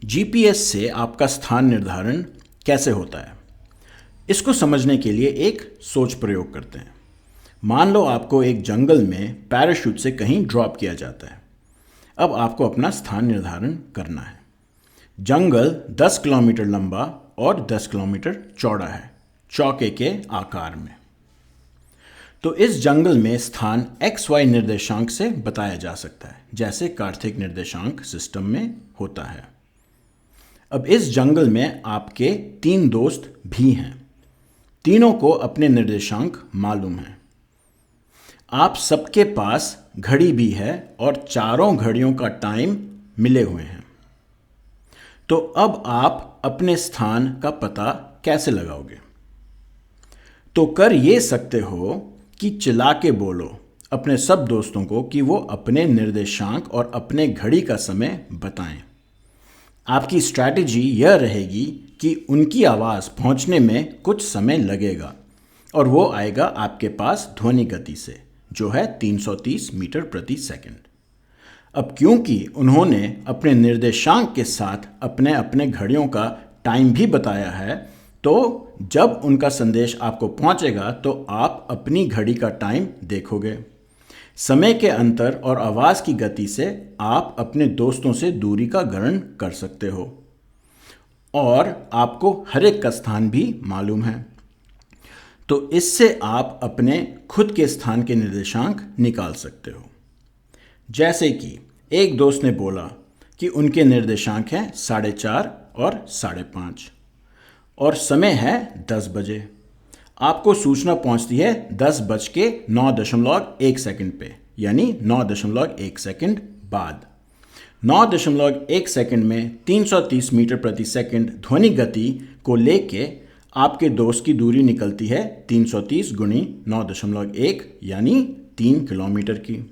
GPS से आपका स्थान निर्धारण कैसे होता है, इसको समझने के लिए एक सोच प्रयोग करते हैं। मान लो आपको एक जंगल में पैराशूट से कहीं ड्रॉप किया जाता है। अब आपको अपना स्थान निर्धारण करना है। जंगल 10 किलोमीटर लंबा और 10 किलोमीटर चौड़ा है, चौके के आकार में। तो इस जंगल में स्थान XY निर्देशांक से बताया जा सकता है, जैसे कार्थिक निर्देशांक सिस्टम में होता है। अब इस जंगल में आपके 3 दोस्त भी हैं। तीनों को अपने निर्देशांक मालूम हैं। आप सबके पास घड़ी भी है और चारों घड़ियों का टाइम मिले हुए हैं। तो अब आप अपने स्थान का पता कैसे लगाओगे? तो कर ये सकते हो कि चिल्ला के बोलो अपने सब दोस्तों को कि वो अपने निर्देशांक और अपने घड़ी का समय बताएं। आपकी स्ट्रैटेजी यह रहेगी कि उनकी आवाज़ पहुंचने में कुछ समय लगेगा और वो आएगा आपके पास ध्वनि गति से, जो है 330 मीटर प्रति सेकंड। अब क्योंकि उन्होंने अपने निर्देशांक के साथ अपने अपने घड़ियों का टाइम भी बताया है, तो जब उनका संदेश आपको पहुंचेगा तो आप अपनी घड़ी का टाइम देखोगे। समय के अंतर और आवाज़ की गति से आप अपने दोस्तों से दूरी का गणन कर सकते हो और आपको हर एक का स्थान भी मालूम है। तो इससे आप अपने खुद के स्थान के निर्देशांक निकाल सकते हो। जैसे कि एक दोस्त ने बोला कि उनके निर्देशांक हैं 4:30 और 5:30 और समय है 10 बजे। आपको सूचना पहुंचती है 10:09.1 सेकंड पे, यानी 9.1 सेकंड बाद। 9.1 सेकंड में 330 मीटर प्रति सेकंड ध्वनि गति को लेके आपके दोस्त की दूरी निकलती है 330 गुणी 9.1 यानी 3 किलोमीटर की।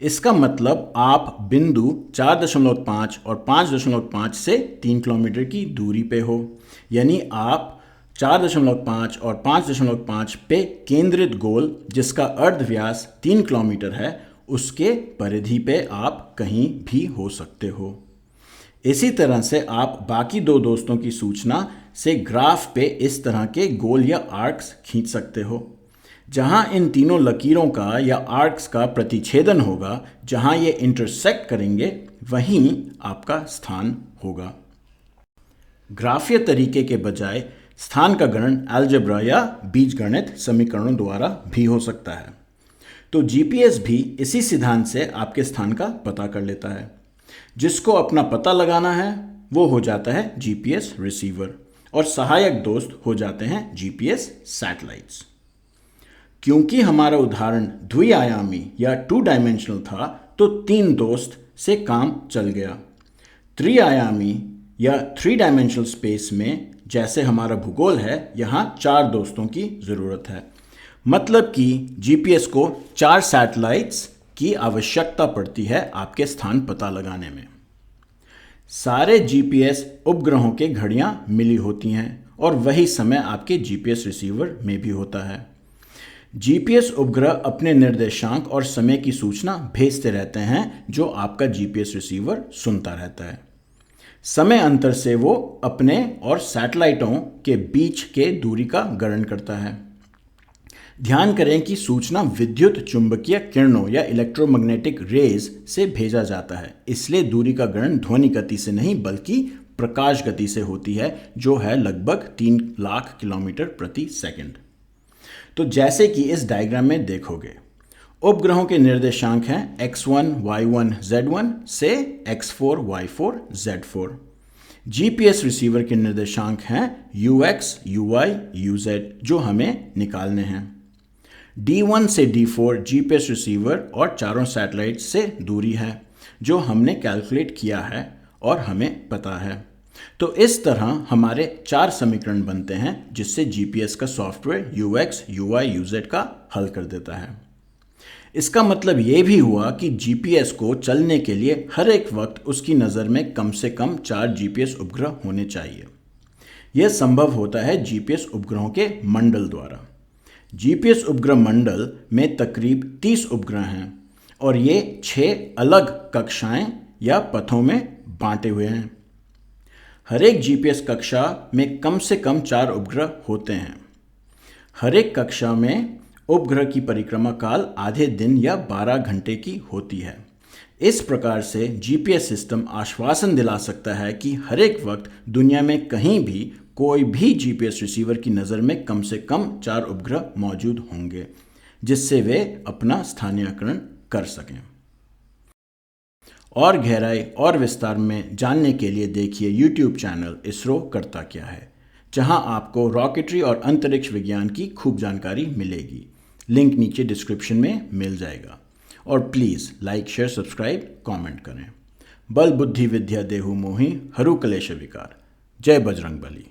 इसका मतलब आप बिंदु 4.5 और 5.5 से 3 किलोमीटर की दूरी पे हो, यानी आप 4.5 और 5.5 पे केंद्रित गोल, जिसका अर्धव्यास 3 किलोमीटर है, उसके परिधि पे आप कहीं भी हो सकते हो। इसी तरह से आप बाकी 2 दोस्तों की सूचना से ग्राफ पे इस तरह के गोल या आर्क्स खींच सकते हो। जहां इन तीनों लकीरों का या आर्क्स का प्रतिच्छेदन होगा, जहां ये इंटरसेक्ट करेंगे, वहीं आपका स्थान होगा। ग्राफीय तरीके के बजाय स्थान का गणन अलजेब्रा या बीजगणित समीकरणों द्वारा भी हो सकता है। तो जीपीएस भी इसी सिद्धांत से आपके स्थान का पता कर लेता है। जिसको अपना पता लगाना है वो हो जाता है जीपीएस रिसीवर और सहायक दोस्त हो जाते हैं जीपीएस सैटेलाइट्स। क्योंकि हमारा उदाहरण द्विआयामी या 2 डायमेंशनल था, तो 3 दोस्त से काम चल गया। त्रिआयामी या 3 डायमेंशनल स्पेस में, जैसे हमारा भूगोल है, यहाँ 4 दोस्तों की ज़रूरत है। मतलब कि जीपीएस को 4 सैटेलाइट्स की आवश्यकता पड़ती है आपके स्थान पता लगाने में। सारे जीपीएस उपग्रहों के घड़ियां मिली होती हैं और वही समय आपके जीपीएस रिसीवर में भी होता है। जीपीएस उपग्रह अपने निर्देशांक और समय की सूचना भेजते रहते हैं, जो आपका जीपीएस रिसीवर सुनता रहता है। समय अंतर से वो अपने और सैटेलाइटों के बीच के दूरी का गणन करता है। ध्यान करें कि सूचना विद्युत चुंबकीय किरणों या इलेक्ट्रोमैग्नेटिक रेज से भेजा जाता है, इसलिए दूरी का गणन ध्वनि गति से नहीं बल्कि प्रकाश गति से होती है, जो है लगभग 3 लाख किलोमीटर प्रति सेकंड। तो जैसे कि इस डायग्राम में देखोगे, उपग्रहों के निर्देशांक हैं x1, y1, z1 से x4, y4, z4। GPS receiver के निर्देशांक हैं ux, uy, uz, जो हमें निकालने हैं। D1 से D4 जीपीएस रिसीवर और चारों सैटेलाइट से दूरी है, जो हमने कैलकुलेट किया है और हमें पता है। तो इस तरह हमारे 4 समीकरण बनते हैं, जिससे जीपीएस का सॉफ्टवेयर ux, uy, uz का हल कर देता है। इसका मतलब ये भी हुआ कि जीपीएस को चलने के लिए हर एक वक्त उसकी नज़र में कम से कम 4 जीपीएस उपग्रह होने चाहिए। यह संभव होता है जीपीएस उपग्रहों के मंडल द्वारा। जीपीएस उपग्रह मंडल में तकरीब 30 उपग्रह हैं और ये 6 अलग कक्षाएं या पथों में बांटे हुए हैं। हर एक जीपीएस कक्षा में कम से कम 4 उपग्रह होते हैं। हर एक कक्षा में उपग्रह की परिक्रमा काल आधे दिन या 12 घंटे की होती है। इस प्रकार से जीपीएस सिस्टम आश्वासन दिला सकता है कि हर एक वक्त दुनिया में कहीं भी कोई भी जीपीएस रिसीवर की नज़र में कम से कम 4 उपग्रह मौजूद होंगे, जिससे वे अपना स्थानीयकरण कर सकें। और गहराई और विस्तार में जानने के लिए देखिए यूट्यूब चैनल इसरो करता क्या है, जहां आपको रॉकेटरी और अंतरिक्ष विज्ञान की खूब जानकारी मिलेगी। लिंक नीचे डिस्क्रिप्शन में मिल जाएगा। और please like, share, subscribe, comment करें। बल बुद्धि विद्या देहु मोहि, हरू कलेश विकार। जय बजरंग बली।